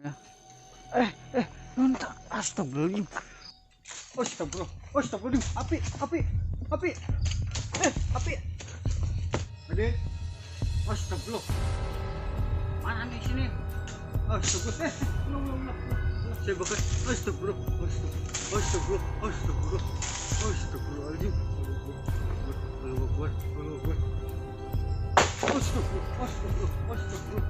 Ya. Nonton, astagfirullahaladzim. Astagfirullah, astagfirullahaladzim. Api. Api. Adik, astagfirullah. Mana nih sini? Astagfirullah. Saya bakal. Astagfirullah, astagfirullahaladzim. Astagfirullah. Astagfirullah.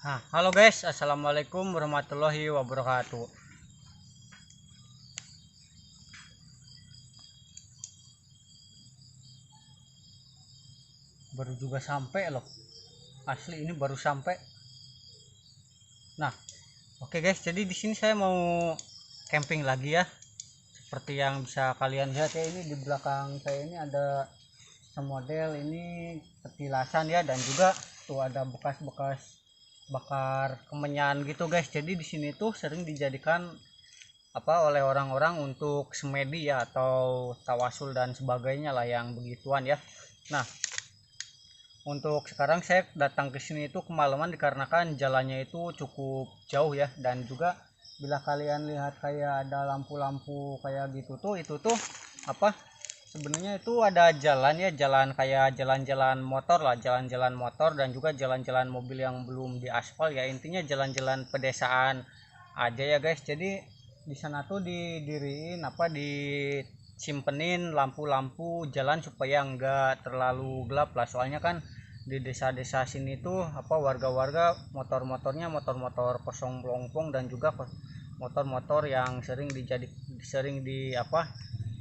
Nah, halo guys, assalamualaikum warahmatullahi wabarakatuh. Baru juga sampai loh, asli ini baru sampai. Nah, oke guys, jadi di sini saya mau camping lagi ya. Seperti yang bisa kalian lihat ya, ini di belakang saya ini ada semodel ini petilasan ya, dan juga tuh ada bekas-bekas bakar kemenyan gitu guys. Jadi di sini tuh sering dijadikan oleh orang-orang untuk semedi ya, atau tawasul dan sebagainya lah yang begituan ya. Nah, untuk sekarang saya datang ke sini itu kemalaman dikarenakan jalannya itu cukup jauh ya, dan juga bila kalian lihat kayak ada lampu-lampu kayak gitu tuh, itu tuh apa sebenarnya itu ada jalan ya, jalan kayak jalan-jalan motor lah, jalan-jalan motor dan juga jalan-jalan mobil yang belum diaspal ya, intinya jalan-jalan pedesaan aja ya guys. Jadi di sana tuh didiriin disimpenin lampu-lampu jalan supaya enggak terlalu gelap lah, soalnya kan di desa-desa sini tuh warga-warga motor-motornya motor-motor kosong pelompong, dan juga motor-motor yang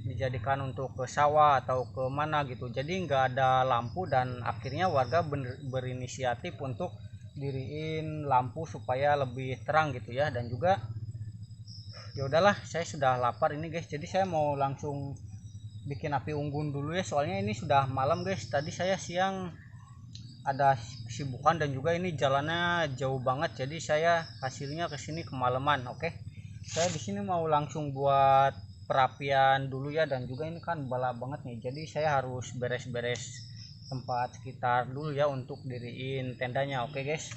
dijadikan untuk ke sawah atau ke mana gitu. Jadi nggak ada lampu, dan akhirnya warga berinisiatif untuk diriin lampu supaya lebih terang gitu ya. Dan juga ya udahlah, saya sudah lapar ini guys, jadi saya mau langsung bikin api unggun dulu ya, soalnya ini sudah malam guys. Tadi saya siang ada kesibukan dan juga ini jalannya jauh banget, jadi saya hasilnya kesini kemalaman. Oke, saya di sini mau langsung buat perapian dulu ya, dan juga ini kan balap banget nih, jadi saya harus beres-beres tempat sekitar dulu ya untuk diriin tendanya. Oke guys.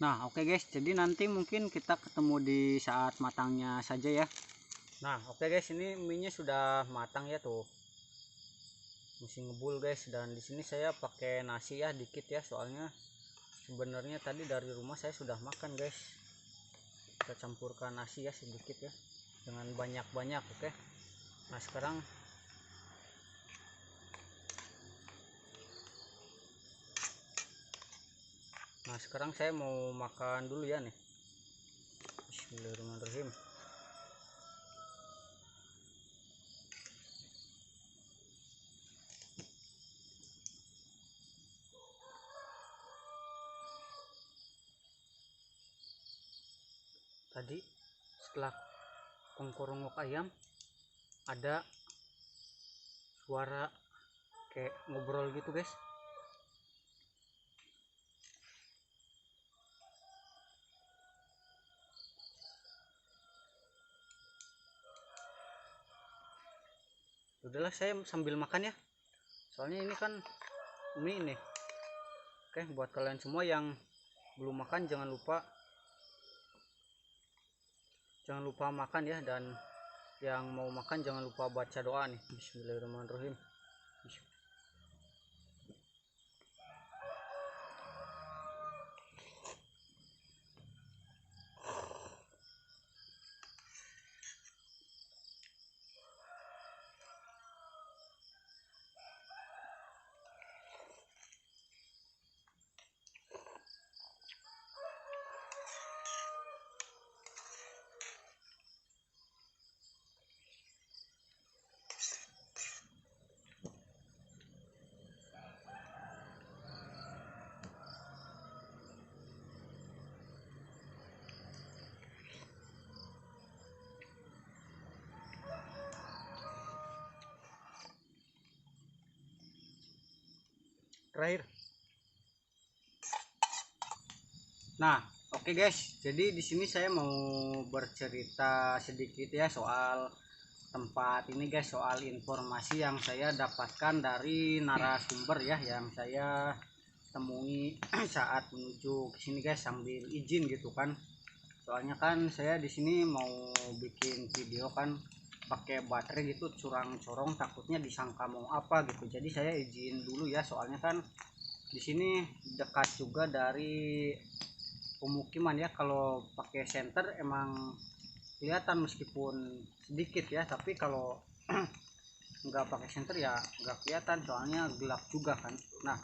Nah, oke guys, jadi nanti mungkin kita ketemu di saat matangnya saja ya. Nah, oke guys, ini mie-nya sudah matang ya tuh. Masih ngebul guys, dan di sini saya pakai nasi ya dikit ya, soalnya sebenarnya tadi dari rumah saya sudah makan guys. Kita campurkan nasi ya sedikit ya, dengan banyak-banyak, oke. Nah, sekarang saya mau makan dulu ya nih. Bismillahirrahmanirrahim. Tadi setelah kongkorongok ayam ada suara kayak ngobrol gitu guys. Udahlah, saya sambil makan ya, soalnya ini kan mie ini. Oke, buat kalian semua yang belum makan jangan lupa makan ya, dan yang mau makan jangan lupa baca doa nih. Bismillahirrahmanirrahim. Terakhir. Nah, oke guys, jadi di sini saya mau bercerita sedikit ya soal tempat ini guys, soal informasi yang saya dapatkan dari narasumber ya, yang saya temui saat menuju ke sini guys, sambil izin gitu kan. Soalnya kan saya di sini mau bikin video kan pakai baterai gitu, curang corong, takutnya disangka mau apa gitu. Jadi saya izin dulu ya, soalnya kan di sini dekat juga dari pemukiman ya. Kalau pakai senter emang kelihatan meskipun sedikit ya, tapi kalau nggak pakai senter ya nggak kelihatan, soalnya gelap juga kan. Nah,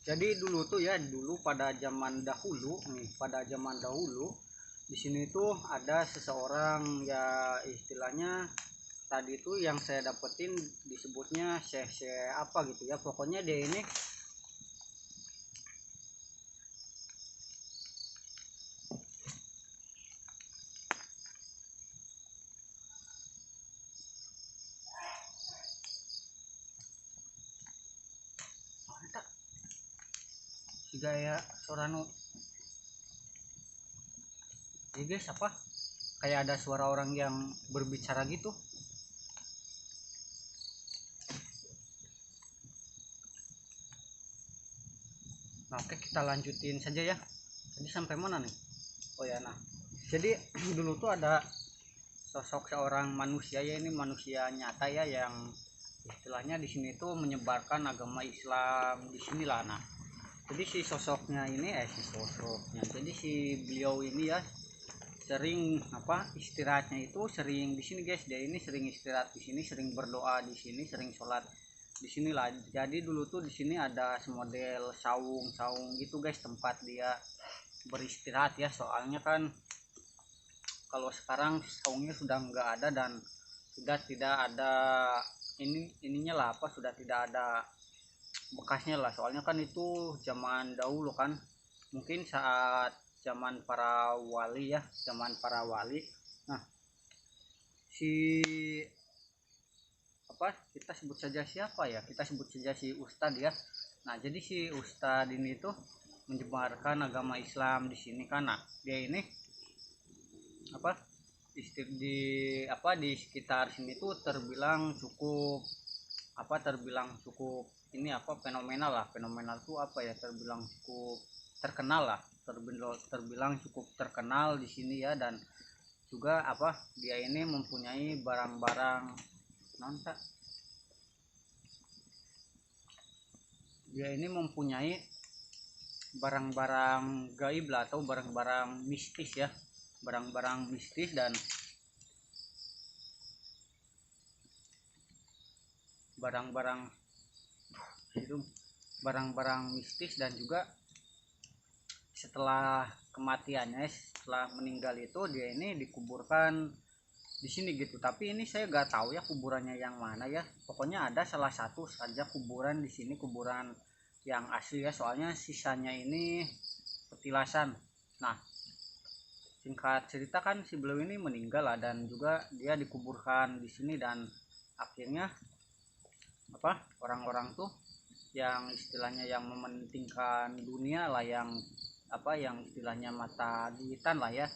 jadi dulu tuh ya, dulu pada zaman dahulu nih, pada zaman dahulu di sini tuh ada seseorang ya, istilahnya tadi tuh yang saya dapetin disebutnya syekh apa gitu ya, pokoknya dia ini si gaya Sorano. Ya guys, apa kayak ada suara orang yang berbicara gitu. Nah, oke, kita lanjutin saja ya. Tadi sampai mana nih? Oh ya, nah, jadi dulu tuh ada sosok seorang manusia ya, ini manusia nyata ya, yang istilahnya di sini tuh menyebarkan agama Islam di sinilah. Nah, jadi jadi si beliau ini ya sering istirahatnya itu sering di sini guys. Dia ini sering istirahat di sini, sering berdoa di sini, sering sholat di sinilah. Jadi dulu tuh di sini ada semodel saung gitu guys, tempat dia beristirahat ya. Soalnya kan kalau sekarang saungnya sudah nggak ada, dan sudah tidak ada ininya lah, sudah tidak ada bekasnya lah. Soalnya kan itu zaman dahulu kan, mungkin saat zaman para wali ya, zaman para wali. Nah, si kita sebut saja siapa ya, kita sebut saja si Ustadz ya. Nah, jadi si Ustadz ini tuh menyebarkan agama Islam di sini kan. Nah, dia ini di sekitar sini tuh terbilang cukup ini fenomenal lah. Fenomenal tuh terbilang cukup terkenal lah, terbilang cukup terkenal di sini ya. Dan juga apa, dia ini mempunyai barang-barang nontak, dia ini mempunyai barang-barang gaib lah, atau barang-barang mistis ya, barang-barang mistis dan barang-barang itu, barang-barang mistis. Dan juga setelah kematiannya, setelah meninggal itu, dia ini dikuburkan di sini gitu. Tapi ini saya gak tahu ya kuburannya yang mana ya, pokoknya ada salah satu saja kuburan di sini, kuburan yang asli ya, soalnya sisanya ini petilasan. Nah, singkat cerita kan si beliau ini meninggal lah, dan juga dia dikuburkan di sini. Dan akhirnya apa, orang-orang tuh yang istilahnya yang mementingkan dunia lah, yang apa, yang istilahnya mata duitan lah ya,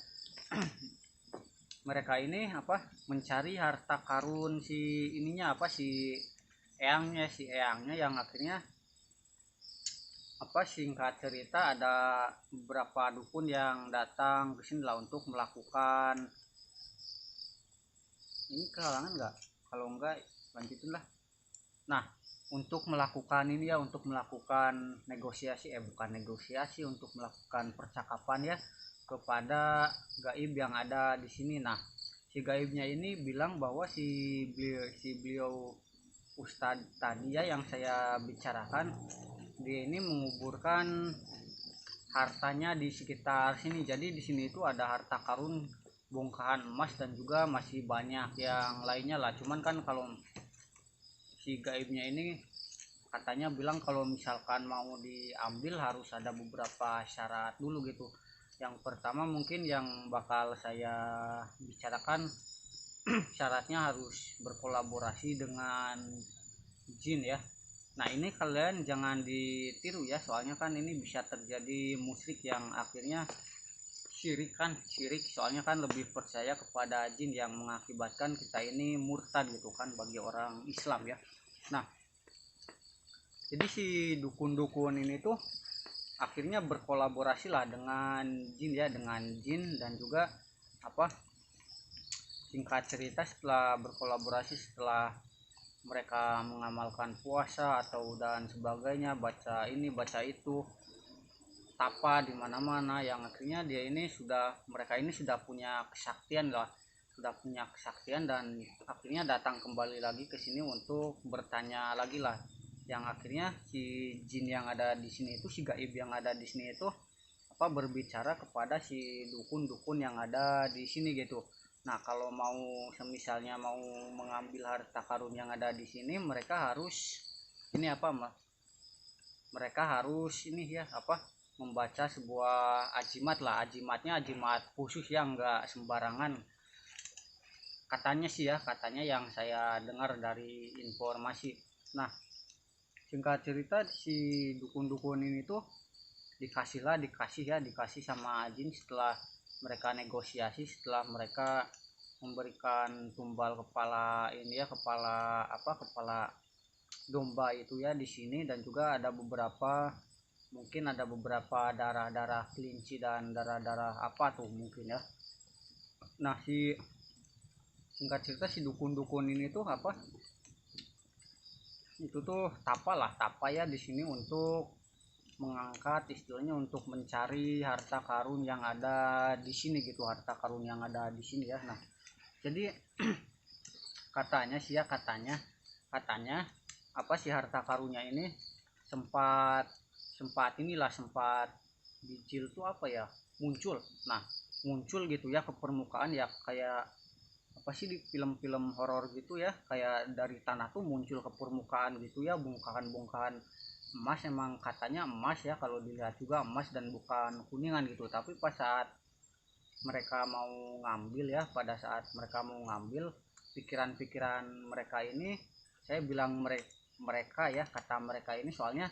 mereka ini apa, mencari harta karun si ininya apa, si eyangnya, yang akhirnya apa, singkat cerita ada beberapa dukun yang datang ke sini lah untuk melakukan ini, kehalangan nggak, kalau enggak lanjutin lah. Nah, untuk melakukan ini ya, untuk melakukan negosiasi, bukan negosiasi, untuk melakukan percakapan ya kepada gaib yang ada di sini. Nah, si gaibnya ini bilang bahwa si beliau Ustadz tadi ya, yang saya bicarakan, dia ini menguburkan hartanya di sekitar sini. Jadi di sini itu ada harta karun, bongkahan emas, dan juga masih banyak yang lainnya lah. Cuman kan kalau si gaibnya ini katanya bilang kalau misalkan mau diambil harus ada beberapa syarat dulu gitu. Yang pertama mungkin yang bakal saya bicarakan, syaratnya harus berkolaborasi dengan jin ya. Nah, ini kalian jangan ditiru ya, soalnya kan ini bisa terjadi musyrik yang akhirnya syirik soalnya kan lebih percaya kepada jin yang mengakibatkan kita ini murtad gitu kan bagi orang Islam ya. Nah, jadi si dukun-dukun ini tuh akhirnya berkolaborasi lah dengan jin ya, dengan jin. Dan juga apa, singkat cerita setelah berkolaborasi, setelah mereka mengamalkan puasa atau dan sebagainya, baca ini baca itu, tapa di mana-mana, yang akhirnya mereka ini sudah punya kesaktian lah, dan akhirnya datang kembali lagi ke sini untuk bertanya lagi lah. Yang akhirnya si jin yang ada di sini itu, si gaib yang ada di sini itu apa, berbicara kepada si dukun-dukun yang ada di sini gitu. Nah, kalau mau misalnya mau mengambil harta karun yang ada di sini, mereka harus ini apa, mereka harus ini ya apa, membaca sebuah ajimat lah, ajimatnya ajimat khusus yang enggak sembarangan, katanya sih ya, katanya yang saya dengar dari informasi. Nah, singkat cerita si dukun-dukun ini tuh dikasih sama jin setelah mereka negosiasi, setelah mereka memberikan tumbal kepala ini ya, kepala domba itu ya di sini. Dan juga ada beberapa, mungkin ada beberapa darah-darah kelinci dan darah-darah apa tuh mungkin ya. Nah, singkat cerita si dukun-dukun ini tuh apa, itu tuh tapa ya di sini untuk mengangkat, istilahnya untuk mencari harta karun yang ada di sini gitu, harta karun yang ada di sini ya. Nah, jadi katanya sih ya, katanya apa, si harta karunnya ini sempat bicil tuh apa ya, muncul. Nah, muncul gitu ya ke permukaan ya, kayak apa sih di film-film horor gitu ya, kayak dari tanah tuh muncul ke permukaan gitu ya, bongkahan emas. Emang katanya emas ya, kalau dilihat juga emas dan bukan kuningan gitu. Tapi pas saat mereka mau ngambil ya, pada saat mereka mau ngambil, pikiran-pikiran mereka ini, saya bilang mereka ya, kata mereka ini soalnya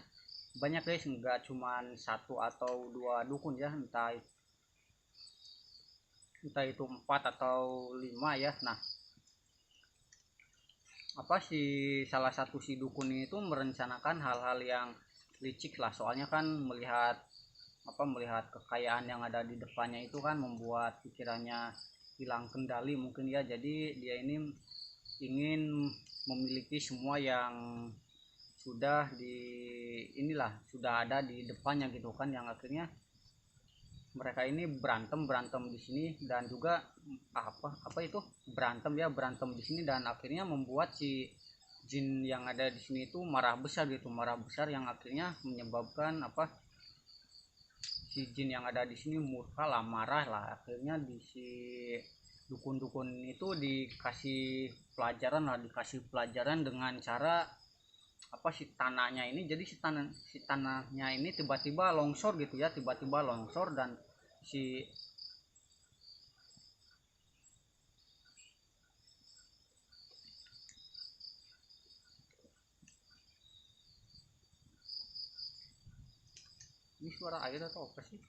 banyak guys, enggak cuman satu atau dua dukun ya, entah itu 4 atau 5 ya. Nah, apa salah satu si dukun itu merencanakan hal-hal yang licik lah, soalnya kan melihat melihat kekayaan yang ada di depannya itu kan membuat pikirannya hilang kendali mungkin ya. Jadi dia ini ingin memiliki semua yang sudah ada di depannya gitu kan, yang akhirnya mereka ini berantem di sini dan juga apa itu berantem di sini, dan akhirnya membuat si jin yang ada di sini itu marah besar yang akhirnya menyebabkan si jin yang ada di sini murka lah, marah lah. Akhirnya di si dukun-dukun itu dikasih pelajaran dengan cara si tanahnya ini. Jadi si tanahnya ini tiba-tiba longsor gitu ya, dan si ini suara air atau apa sih?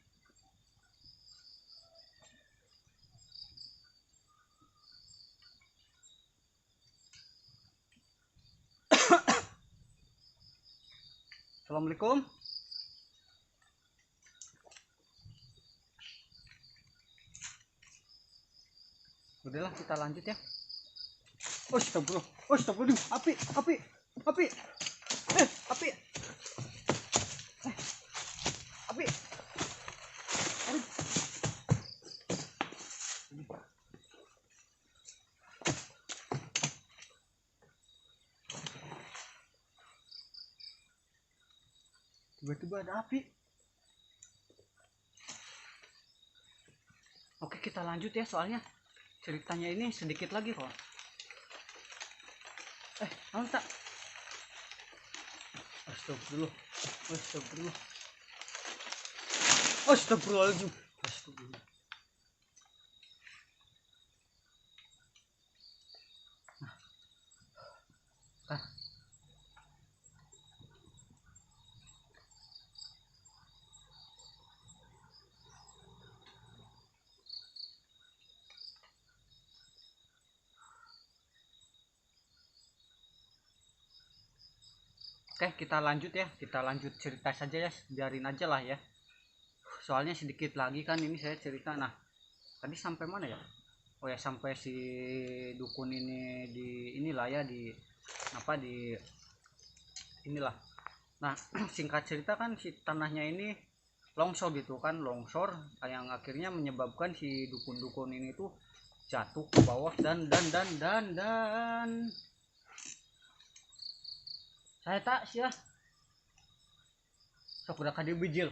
Assalamualaikum. Udahlah kita lanjut ya. Astagfirullah, astagfirullah, api, api, api, api, api, aduh, tiba-tiba ada api. Oke, kita lanjut ya, soalnya ceritanya ini sedikit lagi kok. Kamu tak? Astagfirullah, astagfirullah, astagfirullahaladzim, astagfirullah. Ah. Oke, kita lanjut ya, kita lanjut cerita saja ya, biarin aja lah ya. Soalnya sedikit lagi kan ini saya cerita. Nah, tadi sampai mana ya? Oh ya, sampai si dukun ini di inilah ya, di inilah. Nah, singkat cerita kan si tanahnya ini longsor gitu kan, yang akhirnya menyebabkan si dukun-dukun ini tuh jatuh ke bawah dan saya tak sih ya, sok udah kadir bijil.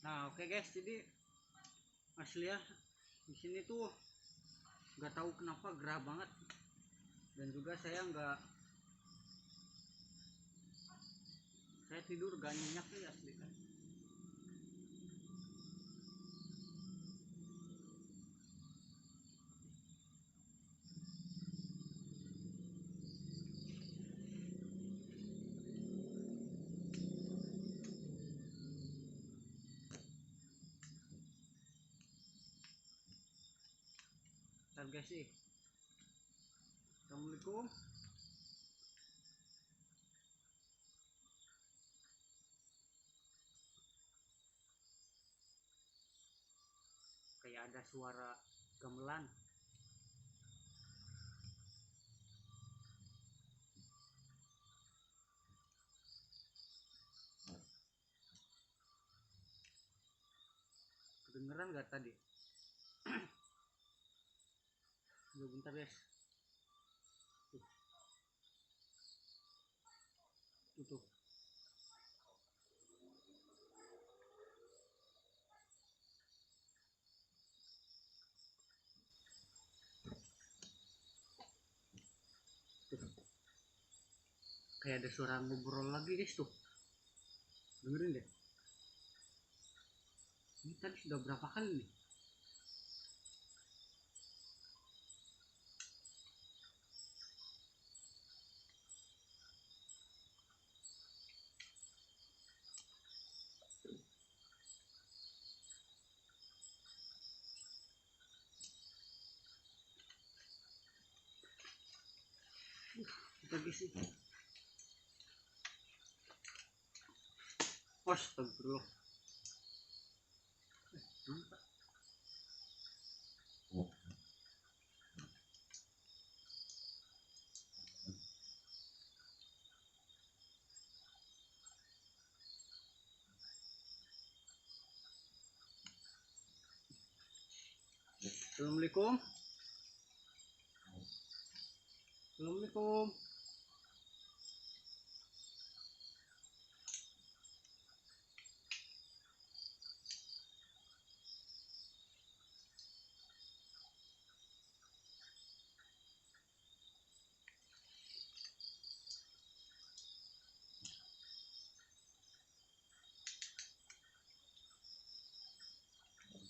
Nah, oke guys, jadi asli ya di sini tuh nggak tahu kenapa gerah banget, dan juga saya tidur gak nyenyak nih asli kan. Bentar guys sih. Assalamualaikum. Kayak ada suara gamelan. Kedengeran gak tadi? Tunggu bentar guys. Tuh. kayak ada suara ngobrol lagi guys tuh, dengerin deh. Ini tadi sudah berapa kali nih? Kita guys ini. Astagfirullah. Mantap. Assalamualaikum. Assalamualaikum.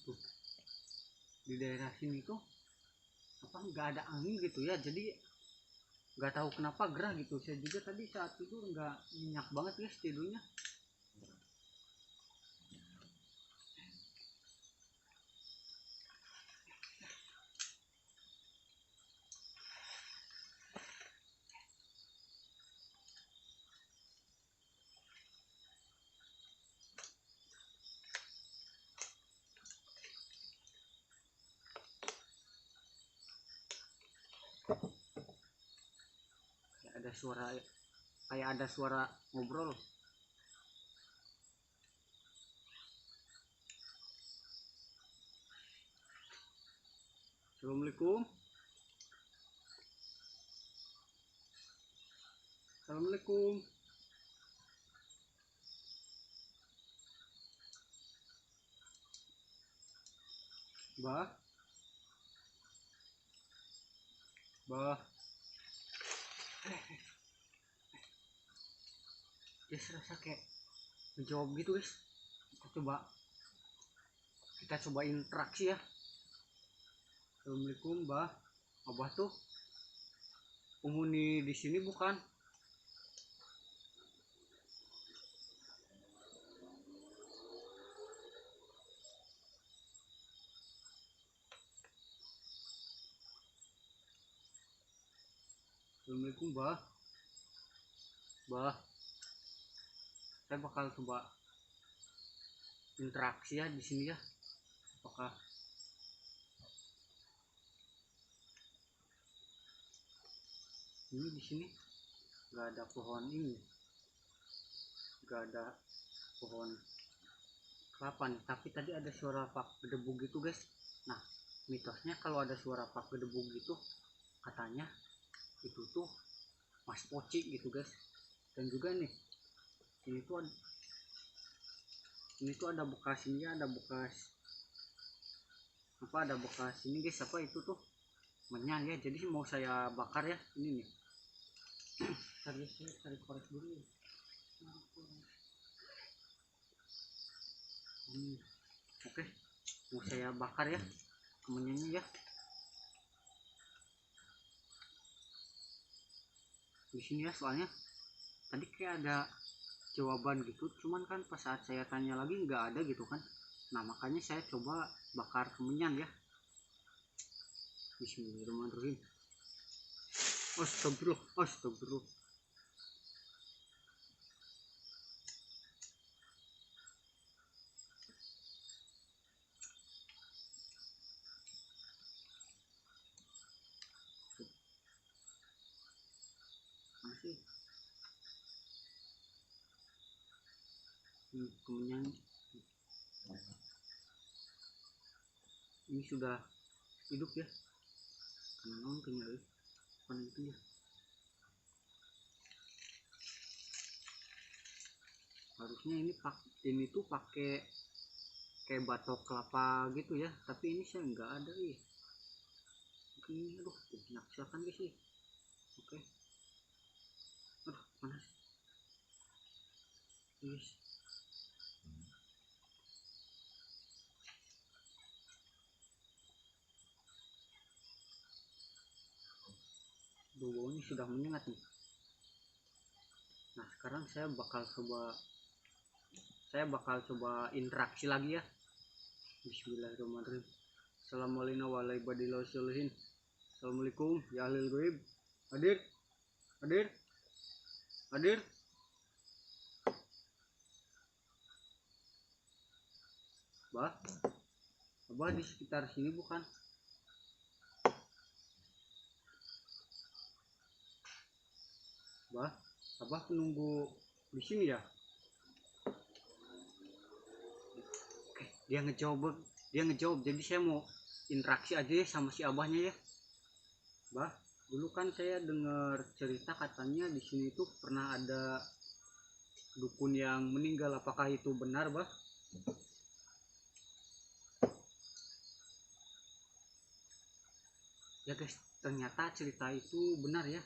Tuh, di daerah sini tuh apa nggak ada angin gitu ya, jadi nggak tahu kenapa gerah gitu. Saya juga tadi saat tidur nggak nyenyak banget guys tidurnya. Kayak ada suara ngobrol. Assalamualaikum. Assalamualaikum. Bah. Bah. Dia serasa kayak menjawab gitu guys. Kita coba interaksi ya. Assalamualaikum, Bah. Abah tuh penghuni di sini bukan? Assalamualaikum, Bah. Bah. Saya bakal coba interaksi ya di sini ya. Apakah ini di sini nggak ada pohon ini, nggak ada pohon kelapa nih, tapi tadi ada suara pak gedebuk gitu guys. Nah, mitosnya kalau ada suara pak gedebuk gitu katanya itu tuh Mas Poci gitu guys. Dan juga nih ini tuh ada bekas ini ya, ada bekas ini guys, apa itu tuh menyan ya, jadi mau saya bakar ya ini nih. Tadi saya cari korek dulu ya. Oke, mau saya bakar ya menyanyi ya. Di sini ya, soalnya tadi kayak ada jawaban gitu, cuman kan pas saat saya tanya lagi nggak ada gitu kan. Nah, makanya saya coba bakar kemenyan ya. Bismillahirrahmanirrahim. Astagfirullah, astagfirullah. Masih kemenyan ini sudah hidup ya. Kenapa kenyal itu ya, harusnya ini tuh pakai kayak batok kelapa gitu ya, tapi ini saya nggak ada ya. Mungkin ini aduh menyaksikan guys sih. Oke, aduh Mana sih? Guys. Bau-baunya sudah menyengat nih. Nah sekarang saya bakal coba interaksi lagi ya. Bismillahirrahmanirrahim. Assalamualaikum ya ahlul ghaib. Hadir, hadir, hadir. Bah, abah di sekitar sini bukan? Bah, abah penunggu di sini ya? Oke, dia ngejawab. Jadi saya mau interaksi aja ya sama si abahnya ya. Bah, dulu kan saya dengar cerita katanya di sini tuh pernah ada dukun yang meninggal. Apakah itu benar, bah? Ya guys, ternyata cerita itu benar ya.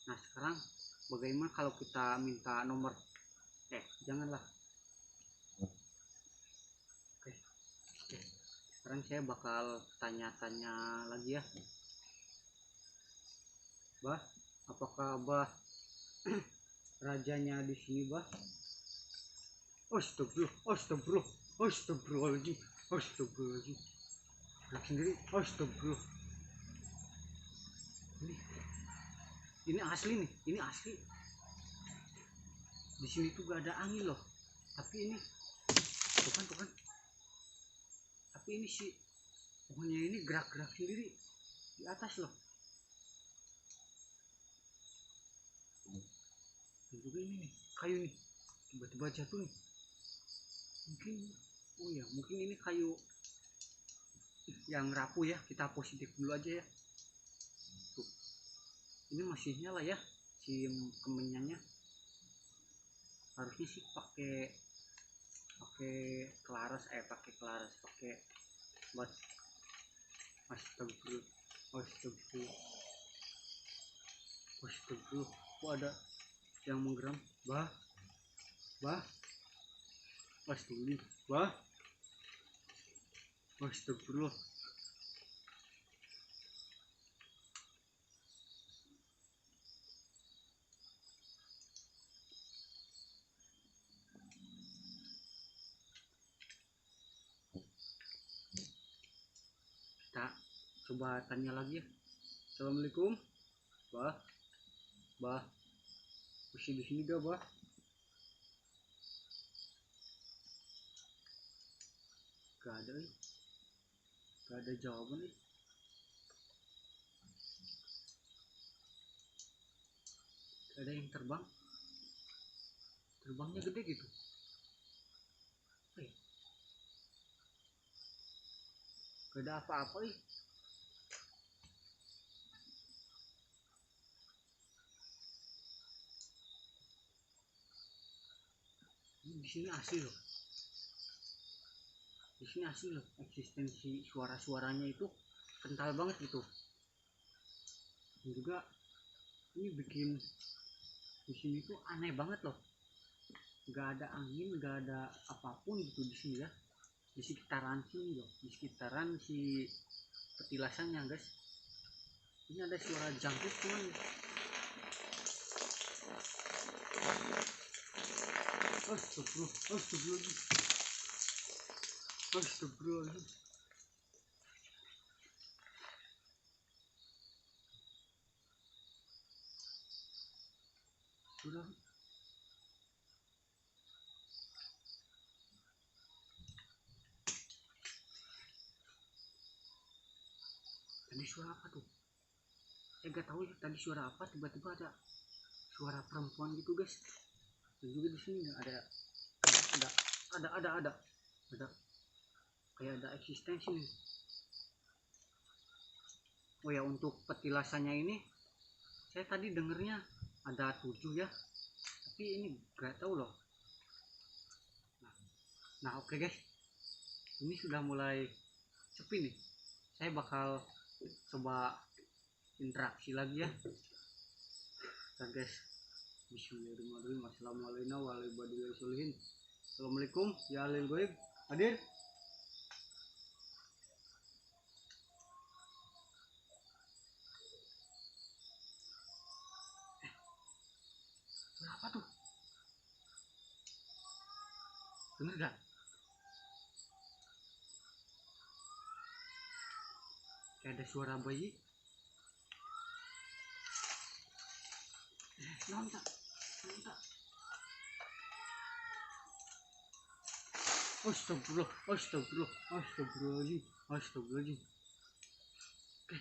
Nah sekarang bagaimana kalau kita minta nomor? Janganlah. Oke, sekarang saya bakal tanya-tanya lagi ya. Bah, apakah abah rajanya di sini, bah? Astagfirullahaladzim. Gerak sendiri. Astagfirullah. Ini asli nih, ini asli. Di sini tuh gak ada angin loh. Tapi ini, tuh kan. Tapi ini sih, pohonnya ini gerak-gerak sendiri di atas loh. Dan juga ini nih, kayu nih, tiba-tiba jatuh nih. Mungkin ini kayu yang rapuh ya. Kita positif dulu aja ya. Tuh, ini masih nyala ya si kemenyannya. Harusnya sih pakai kelaras, pakai buat. Astagfirullah. Kok ada yang menggeram? Bah, astagfirullah. Astagfirullah. Kita coba tanya lagi ya. Assalamualaikum, bah. Masih di sini gak, bah? Gak ada jawaban nih. Gak ada yang terbangnya gede gitu. Gak ada apa-apa nih. Di sini asli loh. Eksistensi suara-suaranya itu kental banget gitu. Dan juga ini bikin di sini tuh aneh banget loh. Gak ada angin, gak ada apapun gitu di sini ya. Di sekitaran sini loh, di sekitaran si petilasannya guys. Ini ada suara jangkrik cuman. Astagfirullahaladzim. Sudah. Tadi suara apa tuh? Saya gak tahu ya tadi suara apa. Tiba-tiba ada suara perempuan gitu guys. Dan juga di sini ada kayak ada eksistensi nih. Oh ya, untuk petilasannya ini saya tadi dengernya ada 7 ya, tapi ini gak tahu loh. Nah oke guys, ini sudah mulai sepi nih. Saya bakal coba interaksi lagi ya. Dan guys, Bismillahirrahmanirrahim. Assalamualaikum warahmatullahi wabarakatuh. Assalamualaikum ya alil goib. Hadir. Apa tuh? Bener gak? Kayak ada suara bayi. Nontak. Astagfirullah, astagfirullah, astagfirullahaladzim, astagfirullahaladzim. Oke.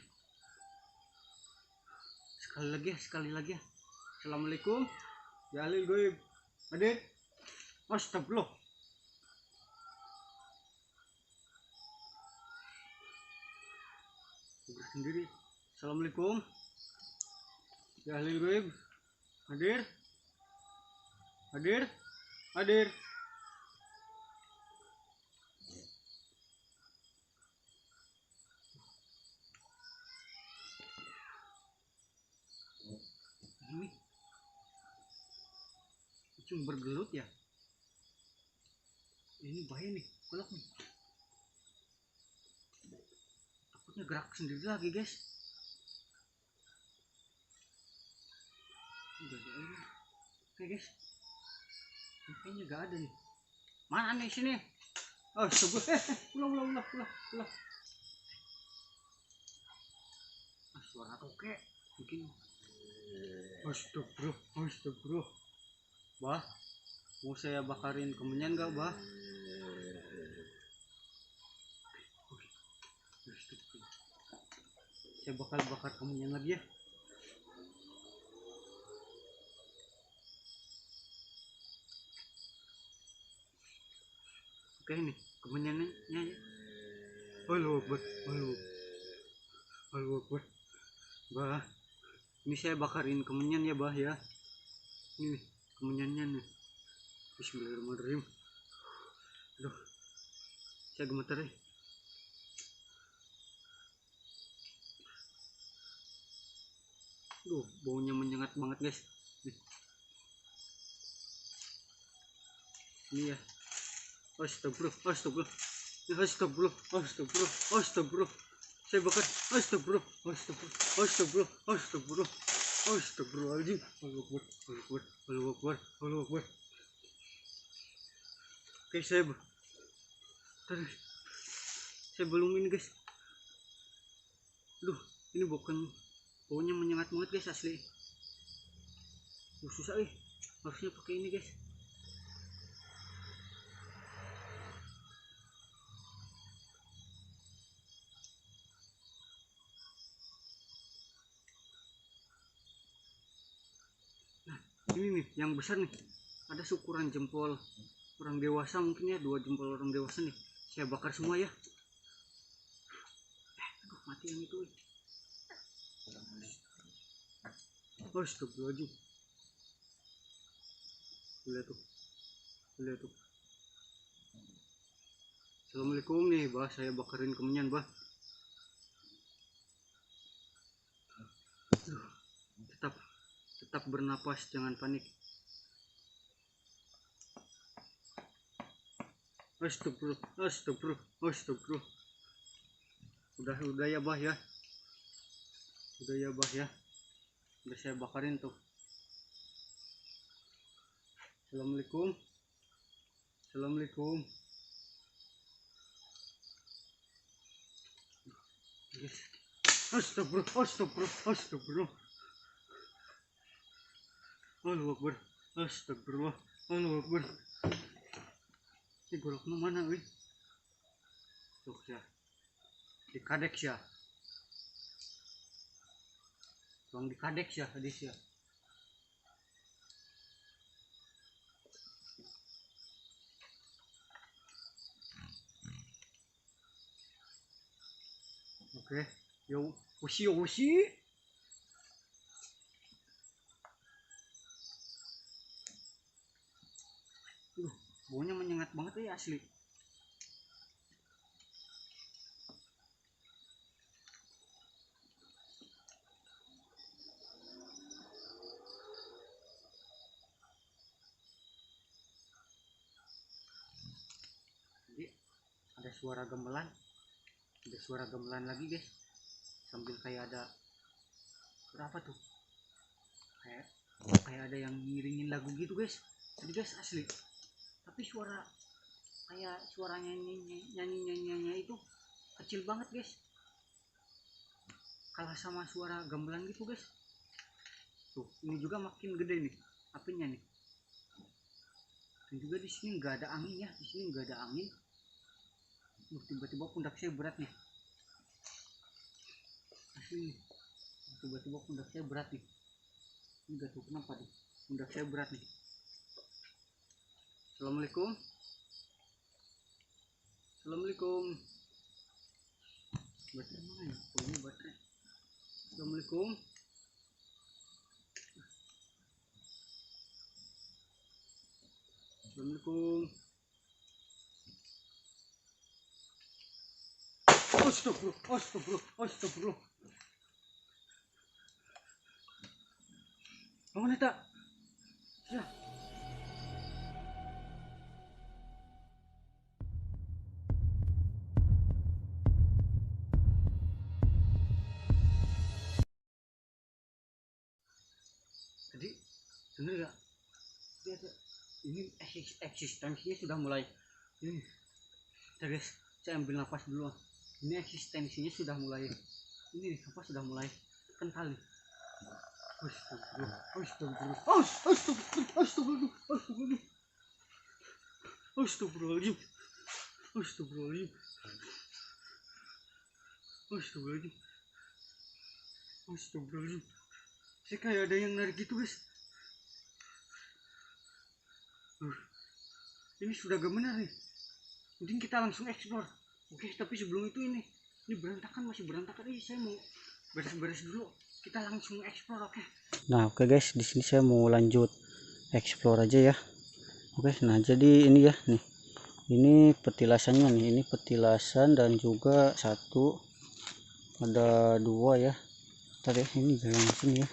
Sekali lagi ya. Assalamualaikum ya alil goib. Hadir. Astagfirullah. Sendiri. Assalamualaikum ya alil goib. Hadir. Ini kucing bergelut ya. Ini bahaya nih, kolok nih. Takutnya gerak sendiri lagi guys. Oke guys, kayaknya gak ada nih. Mana nih sini? Oh, coba. Pulang. Suara tokek mungkin. Astagfirullah. Bah, mau saya bakarin kemenyan gak, bah? Saya bakar kemenyan lagi ya. Oke, ini kemenyannya ya. Halo Akbar. Bah, ini saya bakarin kemenyan ya, bah ya. Ini kemenyannya nih. Bismillahirrahmanirrahim. Aduh, saya gemeter ya. Duh, baunya menyengat banget guys. Ini ya. Astagfirullah. Saya bakar. Astagfirullahaladzim. Allahu Akbar. Oke, saya belum ini guys. Duh, ini bukan baunya menyengat banget guys, asli. Susah harusnya pakai ini guys. Ini nih yang besar nih, ada ukuran jempol orang dewasa, mungkin ya 2 jempol orang dewasa nih. Saya bakar semua ya. Aduh, mati yang itu. Astagfirullahaladzim. Lihat tuh. Assalamualaikum nih, bah, saya bakarin kemenyan, bah. Tetap bernapas, jangan panik. Astagfirullah. Udah ya, bah ya. Udah saya bakarin tuh. Assalamualaikum. Astagfirullah. Allahu Akbar. Astagfirullah. Allahu Akbar. Ini goloknya mana, wih? Tuh ya. Dikadek ya. Bang dikadek ya, hadis ya. Oke, yo, usi. Baunya menyengat banget ya, asli. suara gamelan, lagi guys, sambil kayak ada berapa tuh, kayak ada yang ngiringin lagu gitu guys. Jadi guys asli, tapi kayak suara nyanyinya itu kecil banget guys, kalah sama suara gamelan gitu guys. Tuh ini juga makin gede nih apinya nih. Dan juga di sini nggak ada angin ya, di sini nggak ada angin. Tiba-tiba pundak saya berat nih, asli nih. Tiba-tiba pundak saya berat nih, ini gak tahu kenapa nih, pundak saya berat nih. Assalamualaikum. Baterai mana ya? Oh ini baterai. Assalamualaikum. Astagfirullah. Bangun tak? Ya. Jadi bener gak? Ini eksistensinya sudah mulai. Ini, guys, saya ambil nafas dulu. Ini eksistensinya sudah mulai. Ini apa sudah mulai kental nih. Astagfirullahaladzim. Saya kayak ada yang narik gitu guys. Ini sudah gak benar nih. Mending kita langsung explore. Oke, tapi sebelum itu ini berantakan, masih berantakan. Saya mau beres-beres dulu. Kita langsung explore, oke? Nah, oke guys, di sini saya mau lanjut explore aja ya. Oke, nah jadi ini ya nih. Ini petilasannya nih, ini petilasan dan juga satu, ada dua ya. Tadi ini jalan sini ya.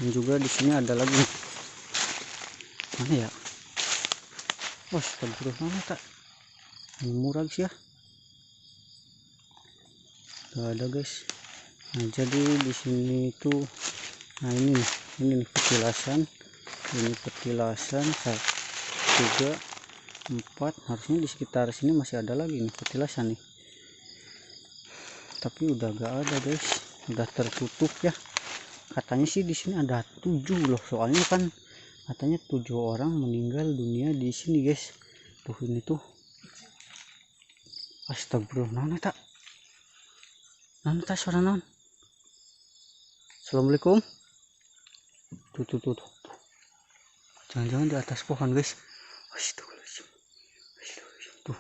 Dan juga di sini ada lagi. Mana ya? Wah, terus mana tak? Ini murah ya. Gak ada guys. Nah jadi di sini tuh, nah ini nih petilasan, ini petilasan 1, 3, 4. Harusnya di sekitar sini masih ada lagi nih petilasan nih, tapi udah gak ada guys, udah tertutup ya. Katanya sih di sini ada 7 loh, soalnya kan katanya 7 orang meninggal dunia di sini guys. Tuh ini tuh, astagfirullah, nana tak suara non. Assalamualaikum. Tuh. Jangan-jangan di atas pohon guys. Astagfirullahaladzim. Tuh.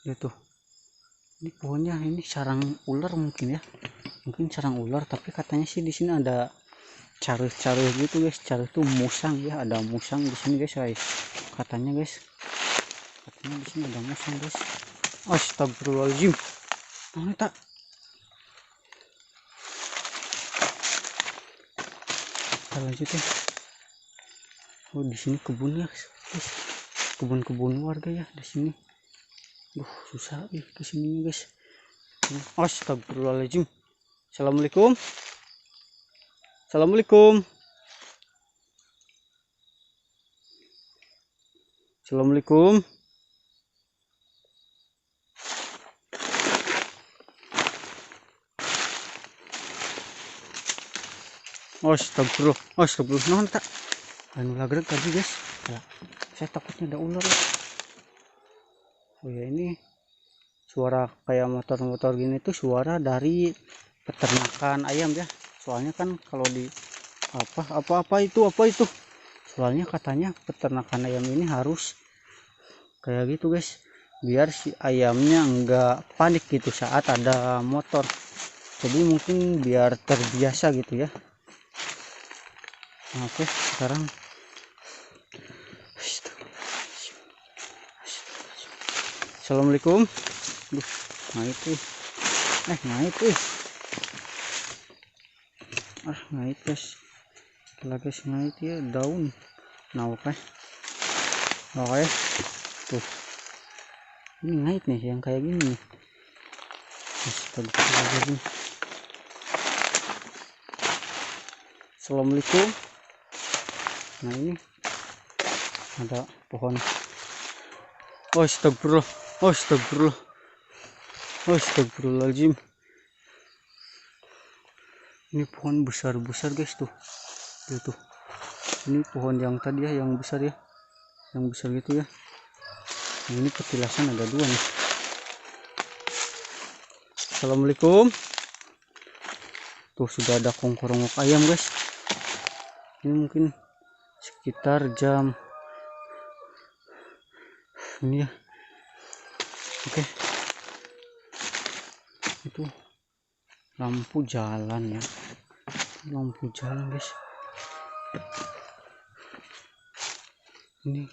Lihat tuh. Ini pohonnya ini sarang ular mungkin ya. Mungkin sarang ular, tapi katanya sih di sini ada carih-carih gitu guys. Carih tuh musang ya, ada musang di sini guys. Katanya guys. Katanya di sini ada musang guys. Astagfirullahaladzim. Mana tak? Kita lanjut ya. Oh di sini kebun ya, kebun warga ya di sini. Susah ke sini guys. Astagfirullahaladzim. Assalamualaikum. Astagfirullah. Nah, tak anu lagrek tadi guys. Ya, saya takutnya ada ular. Oh ya, ini suara kayak motor-motor gini tuh suara dari peternakan ayam ya. Soalnya kan kalau di apa itu soalnya katanya peternakan ayam ini harus kayak gitu guys, biar si ayamnya enggak panik gitu saat ada motor. Jadi mungkin biar terbiasa gitu ya. Oke, sekarang Assalamualaikum. Naik guys. Lagi naik ya daun. Nah, oke. tuh ini ngait nih yang kayak gini nih. Astagfirullahaladzim. Assalamualaikum. Nah ini ada pohon. Astagfirullah, astagfirullah, astagfirullahaladzim. Ini pohon besar-besar guys tuh. Tuh. Ini pohon yang tadi ya, yang besar ya, yang besar gitu ya. Nah, ini petilasan ada 2 nih. Assalamualaikum. Tuh sudah ada kongkorongok ayam guys. Ini mungkin sekitar jam ini ya. Oke. Itu lampu jalan ya, lampu jalan guys. Ini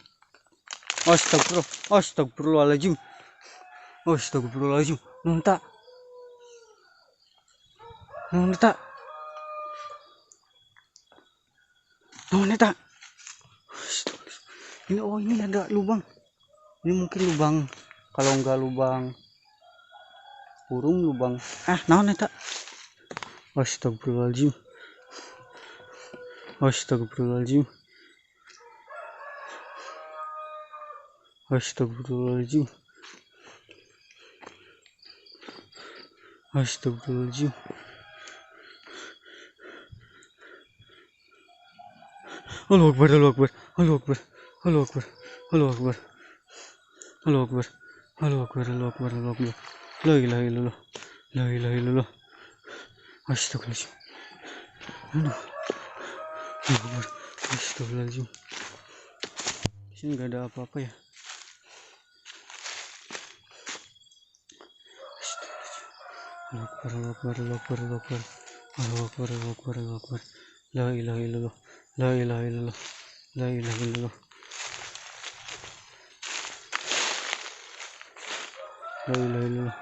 astagfirullahaladzim, astagfirullahaladzim. Nonta ini, oh ini ada lubang. Ini mungkin lubang, kalau enggak lubang burung, lubang naon eta. Astagfirullahaladzim, astagfirullahaladzim, astagfirullahaladzim, astagfirullahaladzim. Allahu Akbar, Allahu Akbar, Allahu Akbar, Allahu Akbar, Allahu Akbar, Allahu Akbar, Allahu Akbar, Allahu Akbar, Allahu Akbar. La ilaha illallah, la ilaha illallah. Astagfirullahaladzim. Aduh. Allahu Akbar. Astagfirullahaladzim. Di sini nggak ada apa-apa ya. Allahu Akbar, Allahu Akbar, Allahu Akbar, Allahu Akbar, Allahu Akbar, Allahu Akbar, Allahu Akbar. La ilaha illallah, la ilaha illallah, la ilaha illallah, la ilaha illallah.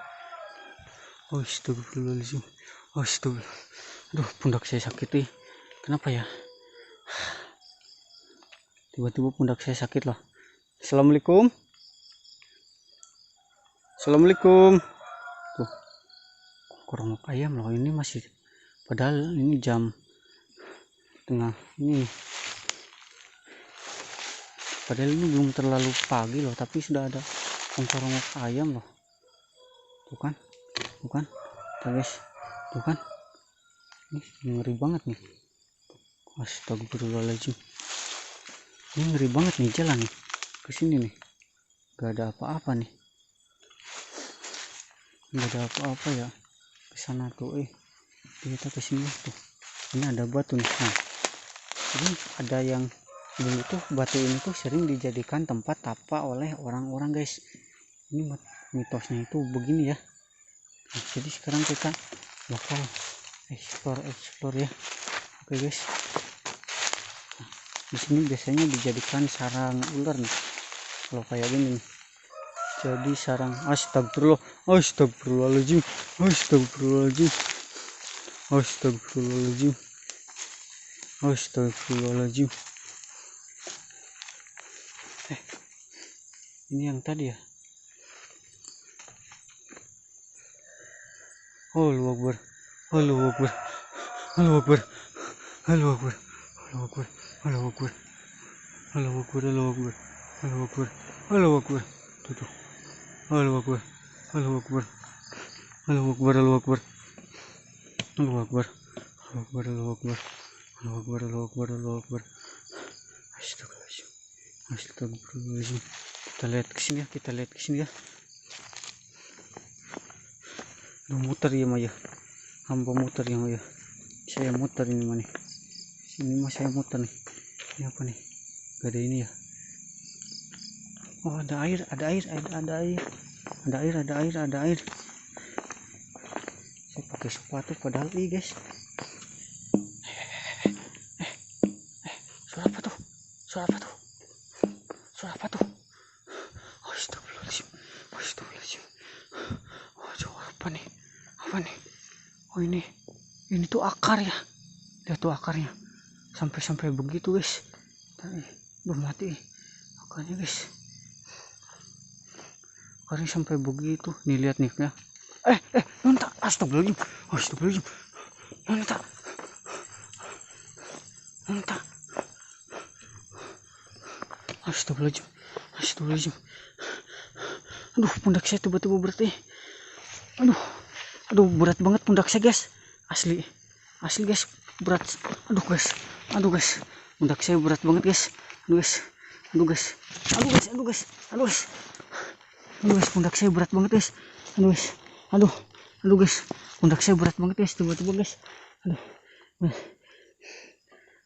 Astagfirullahaladzim, astagfirullah. Aduh, pundak saya sakit nih. Kenapa ya? Tiba-tiba pundak saya sakit loh. Assalamualaikum. Assalamualaikum. Tuh, korongok ayam loh ini masih. Padahal ini jam tengah ini. Padahal ini belum terlalu pagi loh, tapi sudah ada korongok ayam loh. Tuh kan, bukan, guys, tuh kan. Ini ngeri banget nih. Astagfirullahaladzim. Ini ngeri banget nih jalan nih ke sini nih. Gak ada apa-apa nih. Gak ada apa-apa ya. Ke sana tuh kita ke sini tuh. Ini ada batu nih. Nah, ini ada yang dulu tuh batu ini tuh sering dijadikan tempat tapa oleh orang-orang guys. Ini mitosnya itu begini ya. Nah, jadi sekarang kita bakal explore ya. Oke guys. Nah, di sini biasanya dijadikan sarang ular nih. Kalau kayak gini nih. Jadi sarang. Astagfirullah, astagfirullahaladzim, astagfirullahaladzim, astagfirullahaladzim, astagfirullahaladzim. Ini yang tadi ya. Allahu Akbar, Allahu Akbar, Allahu Akbar, Allahu Akbar, Allahu Akbar, Allahu Akbar, Allahu Akbar, Allahu Akbar, Allahu Akbar, Allahu Akbar. Tuh. Allahu Akbar, Allahu Akbar, Allahu Akbar, Allahu Akbar, Allahu Akbar, Allahu Akbar, Allahu Akbar, Allahu Akbar, Allahu Akbar, Allahu Akbar. Astagfirullahaladzim, astagfirullahaladzim. Kita lihat ke sini ya, kita lihat ke sini ya. Muter ya Maya, hamba muter ya Maya. Saya muter ini mana? Sini mas saya muter nih. Ini apa nih? Gak ada ini ya. Oh ada air, ada air, ada air, ada air, ada air, ada air. Saya pakai sepatu padahal guys. Suara apa tuh? Suara apa tuh? Suara apa tuh? Astagfirullahaladzim, astagfirullahaladzim. Oh suara apa nih? Apa nih? Oh ini tuh akar ya. Lihat tuh akarnya. Sampai begitu guys. Tadi belum mati akarnya guys. bakarnya sampai begitu. Nih lihat nih ya. Nonta, astagfirullahaladzim. Astagfirullahaladzim. Nonta. Astagfirullahaladzim. Astagfirullahaladzim. Aduh, pundak saya tiba-tiba berat nih. Aduh, berat banget pundak saya guys. Asli guys, berat. Aduh guys, pundak saya berat banget guys. Aduh guys, pundak saya berat banget guys. Aduh guys, pundak saya berat banget guys, tiba-tiba guys.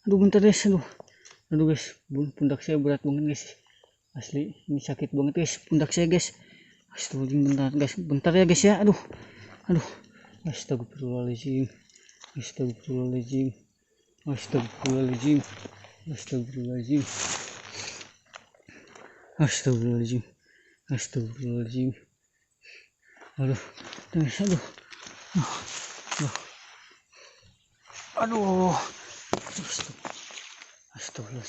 Aduh bentar guys, aduh guys, pundak saya berat banget guys. Asli, ini sakit banget guys, pundak saya guys. Astagfirullahaladzim, bentar ya guys ya. Aduh. Astagfirullahaladzim. Aduh. Astagfirullah.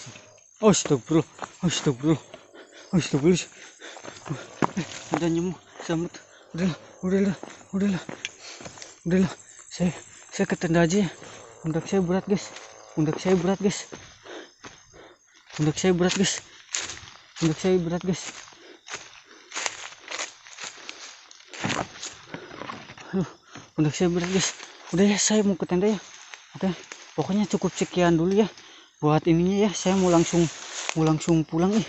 Ada nyamuk, sambut. Udahlah. Saya ke tenda aja ya. Pundak saya berat guys. Udah ya, saya mau ke tenda ya. Oke, pokoknya cukup sekian dulu ya buat ininya ya. Saya mau langsung pulang nih.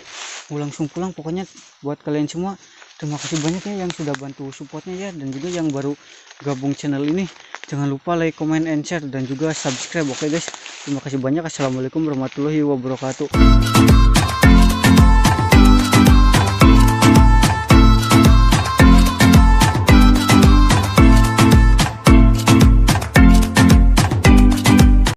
Pokoknya buat kalian semua, terima kasih banyak ya yang sudah bantu supportnya ya, dan juga yang baru gabung channel ini. Jangan lupa like, comment, and share, dan juga subscribe. Oke guys, terima kasih banyak. Assalamualaikum warahmatullahi wabarakatuh.